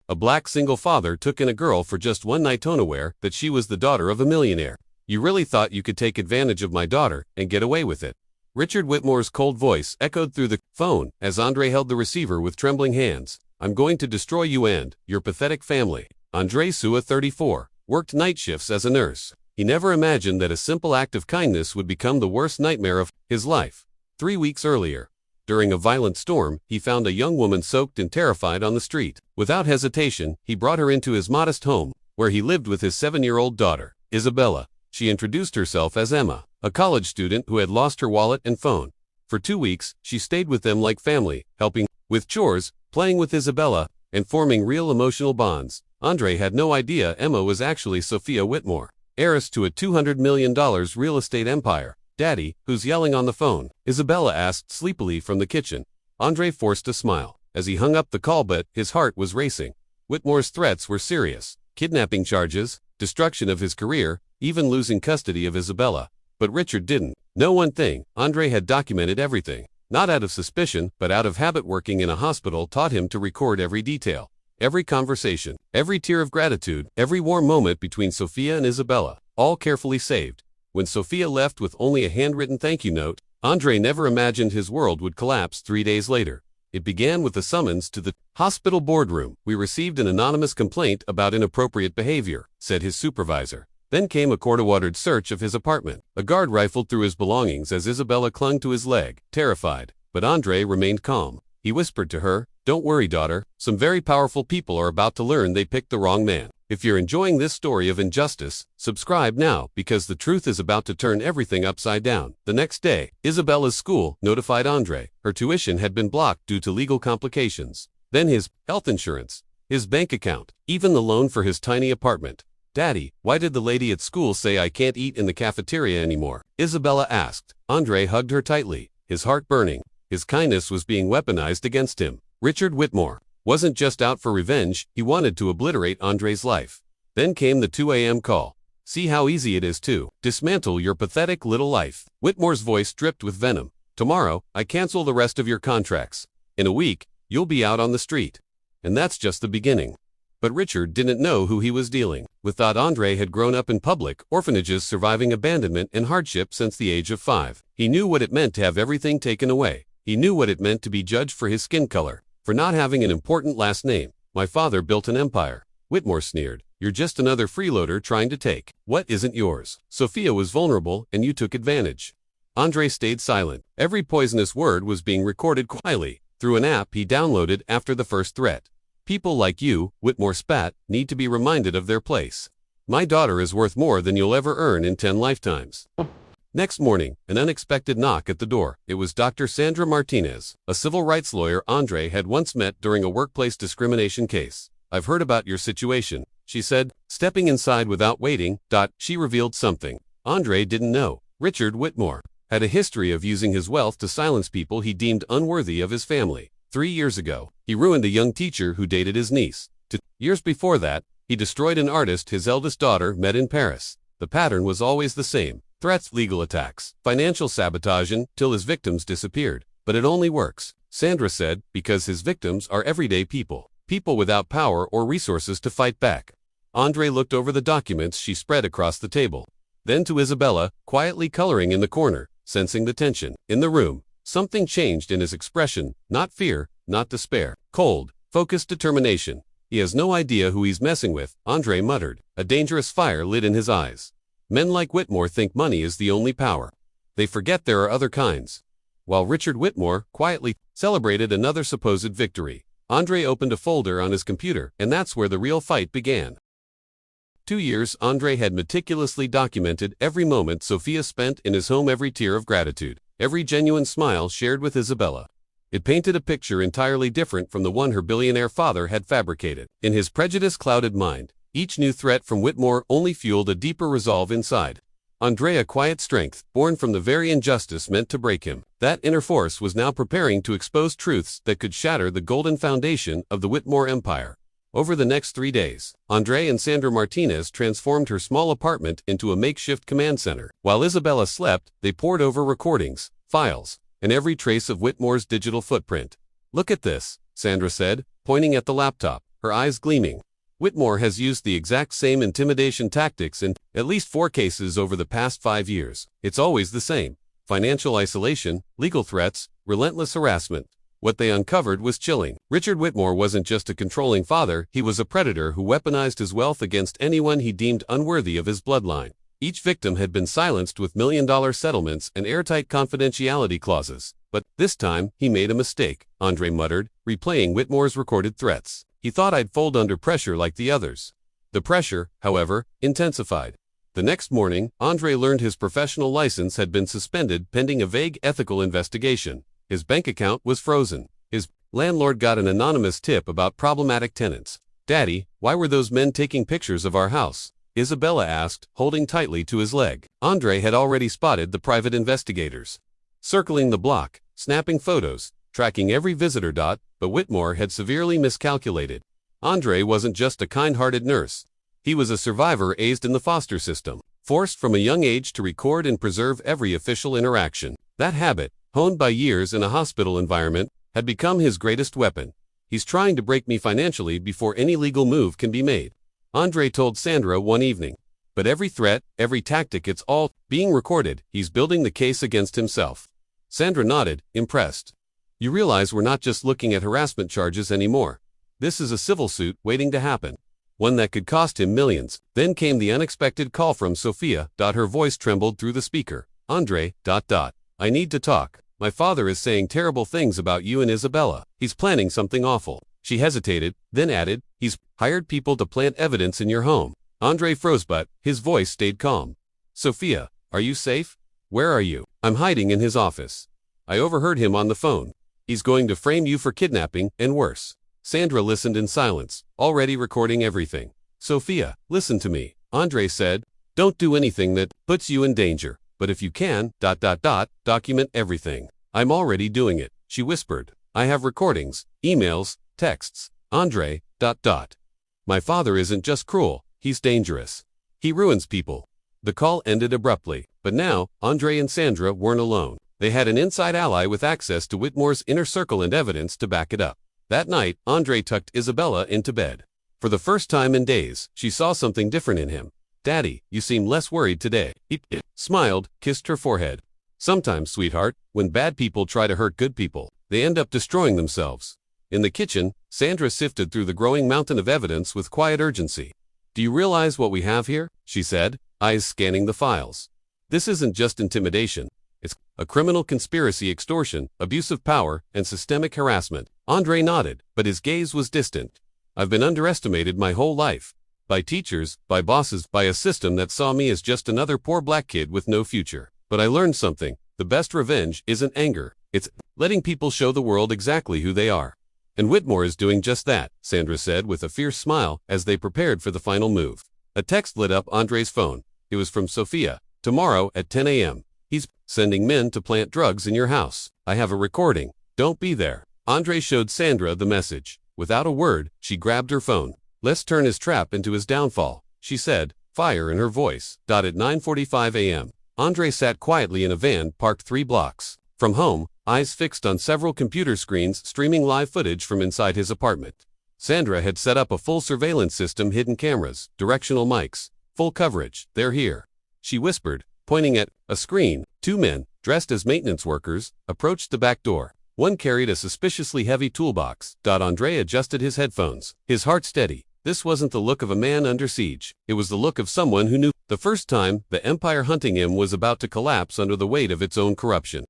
A black single father took in a girl for just one night, unaware that she was the daughter of a millionaire. You really thought you could take advantage of my daughter and get away with it. Richard Whitmore's cold voice echoed through the phone as Andre held the receiver with trembling hands. I'm going to destroy you and your pathetic family. Andre Sua, 34, worked night shifts as a nurse. He never imagined that a simple act of kindness would become the worst nightmare of his life. 3 weeks earlier, during a violent storm, he found a young woman soaked and terrified on the street. Without hesitation, he brought her into his modest home, where he lived with his 7-year-old daughter, Isabella. She introduced herself as Emma, a college student who had lost her wallet and phone. For 2 weeks, she stayed with them like family, helping with chores, playing with Isabella, and forming real emotional bonds. Andre had no idea Emma was actually Sophia Whitmore, heiress to a $200 million real estate empire. Daddy, who's yelling on the phone? Isabella asked sleepily from the kitchen. Andre forced a smile as he hung up the call, but his heart was racing. Whitmore's threats were serious: kidnapping charges, destruction of his career, even losing custody of Isabella. But Richard didn't know one thing: Andre had documented everything. Not out of suspicion, but out of habit. Working in a hospital taught him to record every detail, every conversation, every tear of gratitude, every warm moment between Sophia and Isabella, all carefully saved. When Sophia left with only a handwritten thank you note, Andre never imagined his world would collapse 3 days later. It began with a summons to the hospital boardroom. We received an anonymous complaint about inappropriate behavior, said his supervisor. Then came a court-ordered search of his apartment. A guard rifled through his belongings as Isabella clung to his leg, terrified. But Andre remained calm. He whispered to her, "Don't worry, daughter. Some very powerful people are about to learn they picked the wrong man." If you're enjoying this story of injustice, subscribe now, because the truth is about to turn everything upside down. The next day, Isabella's school notified Andre her tuition had been blocked due to legal complications. Then his health insurance, his bank account, even the loan for his tiny apartment. "Daddy, why did the lady at school say I can't eat in the cafeteria anymore?" Isabella asked. Andre hugged her tightly, his heart burning. His kindness was being weaponized against him. Richard Whitmore wasn't just out for revenge, he wanted to obliterate Andre's life. Then came the 2 a.m. call. "See how easy it is to dismantle your pathetic little life." Whitmore's voice dripped with venom. "Tomorrow, I cancel the rest of your contracts. In a week, you'll be out on the street. And that's just the beginning." But Richard didn't know who he was dealing with. Andre had grown up in public orphanages, surviving abandonment and hardship since the age of 5. He knew what it meant to have everything taken away. He knew what it meant to be judged for his skin color, for not having an important last name. "My father built an empire," Whitmore sneered. "You're just another freeloader trying to take what isn't yours. Sophia was vulnerable, and you took advantage." Andre stayed silent. Every poisonous word was being recorded quietly through an app he downloaded after the first threat. "People like you," Whitmore spat, "need to be reminded of their place. My daughter is worth more than you'll ever earn in 10 lifetimes." Next morning, an unexpected knock at the door. It was Dr. Sandra Martinez, a civil rights lawyer Andre had once met during a workplace discrimination case. "I've heard about your situation," she said, stepping inside without waiting. She revealed something Andre didn't know. Richard Whitmore had a history of using his wealth to silence people he deemed unworthy of his family. 3 years ago, he ruined a young teacher who dated his niece. 2 years before that, he destroyed an artist his eldest daughter met in Paris. The pattern was always the same: threats, legal attacks, financial sabotage, till his victims disappeared. But it only works, Sandra said, because his victims are everyday people, people without power or resources to fight back. Andre looked over the documents she spread across the table, then to Isabella, quietly coloring in the corner. Sensing the tension in the room, something changed in his expression: not fear, not despair, cold, focused determination. "He has no idea who he's messing with," Andre muttered. A dangerous fire lit in his eyes. Men like Whitmore think money is the only power. They forget there are other kinds. While Richard Whitmore quietly celebrated another supposed victory, Andre opened a folder on his computer, and that's where the real fight began. 2 years, Andre had meticulously documented every moment Sophia spent in his home, every tear of gratitude, every genuine smile shared with Isabella. It painted a picture entirely different from the one her billionaire father had fabricated. In his prejudice-clouded mind, each new threat from Whitmore only fueled a deeper resolve inside. Andre, a quiet strength, born from the very injustice meant to break him. That inner force was now preparing to expose truths that could shatter the golden foundation of the Whitmore empire. Over the next 3 days, Andre and Sandra Martinez transformed her small apartment into a makeshift command center. While Isabella slept, they pored over recordings, files, and every trace of Whitmore's digital footprint. "Look at this," Sandra said, pointing at the laptop. her eyes gleaming. Whitmore has used the exact same intimidation tactics in at least 4 cases over the past 5 years. It's always the same: financial isolation, legal threats, relentless harassment. What they uncovered was chilling. Richard Whitmore wasn't just a controlling father, he was a predator who weaponized his wealth against anyone he deemed unworthy of his bloodline. Each victim had been silenced with million-dollar settlements and airtight confidentiality clauses. But this time, he made a mistake, Andre muttered, replaying Whitmore's recorded threats. He thought I'd fold under pressure like the others. The pressure, however, intensified. The next morning, Andre learned his professional license had been suspended pending a vague ethical investigation. His bank account was frozen. His landlord got an anonymous tip about problematic tenants. "Daddy, why were those men taking pictures of our house?" Isabella asked, holding tightly to his leg. Andre had already spotted the private investigators, circling the block, snapping photos, tracking every visitor. But Whitmore had severely miscalculated. Andre wasn't just a kind-hearted nurse. He was a survivor raised in the foster system, forced from a young age to record and preserve every official interaction. That habit, honed by years in a hospital environment, had become his greatest weapon. "He's trying to break me financially before any legal move can be made," Andre told Sandra one evening. "But every threat, every tactic, it's all being recorded. He's building the case against himself." Sandra nodded, impressed. "You realize we're not just looking at harassment charges anymore. This is a civil suit waiting to happen. One that could cost him millions." Then came the unexpected call from Sophia. Her voice trembled through the speaker. "Andre, I need to talk. My father is saying terrible things about you and Isabella. He's planning something awful." She hesitated, then added, "He's hired people to plant evidence in your home." Andre froze, but his voice stayed calm. "Sophia, are you safe? Where are you?" "I'm hiding in his office. I overheard him on the phone. He's going to frame you for kidnapping, and worse." Sandra listened in silence, already recording everything. "Sophia, listen to me," Andre said. "Don't do anything that puts you in danger. But if you can, document everything." "I'm already doing it," she whispered. "I have recordings, emails, texts." Andre, "My father isn't just cruel, he's dangerous. He ruins people." The call ended abruptly, but now, Andre and Sandra weren't alone. They had an inside ally with access to Whitmore's inner circle and evidence to back it up. That night, Andre tucked Isabella into bed. For the first time in days, she saw something different in him. "Daddy, you seem less worried today." He smiled, kissed her forehead. "Sometimes, sweetheart, when bad people try to hurt good people, they end up destroying themselves." In the kitchen, Sandra sifted through the growing mountain of evidence with quiet urgency. "Do you realize what we have here?" she said, eyes scanning the files. "This isn't just intimidation. It's a criminal conspiracy, extortion, abuse of power, and systemic harassment." Andre nodded, but his gaze was distant. "I've been underestimated my whole life. By teachers, by bosses, by a system that saw me as just another poor black kid with no future. But I learned something. The best revenge isn't anger. It's letting people show the world exactly who they are." "And Whitmore is doing just that," Sandra said with a fierce smile as they prepared for the final move. A text lit up Andre's phone. It was from Sophia. "Tomorrow at 10 a.m. He's sending men to plant drugs in your house. I have a recording. Don't be there." Andre showed Sandra the message. Without a word, she grabbed her phone. "Let's turn his trap into his downfall," she said, fire in her voice. At 9:45 a.m., Andre sat quietly in a van parked 3 blocks from home, eyes fixed on several computer screens streaming live footage from inside his apartment. Sandra had set up a full surveillance system, hidden cameras, directional mics, full coverage. "They're here," she whispered, pointing at a screen. 2 men, dressed as maintenance workers, approached the back door. One carried a suspiciously heavy toolbox. Andre adjusted his headphones, his heart steady. This wasn't the look of a man under siege. It was the look of someone who knew the first time the empire hunting him was about to collapse under the weight of its own corruption.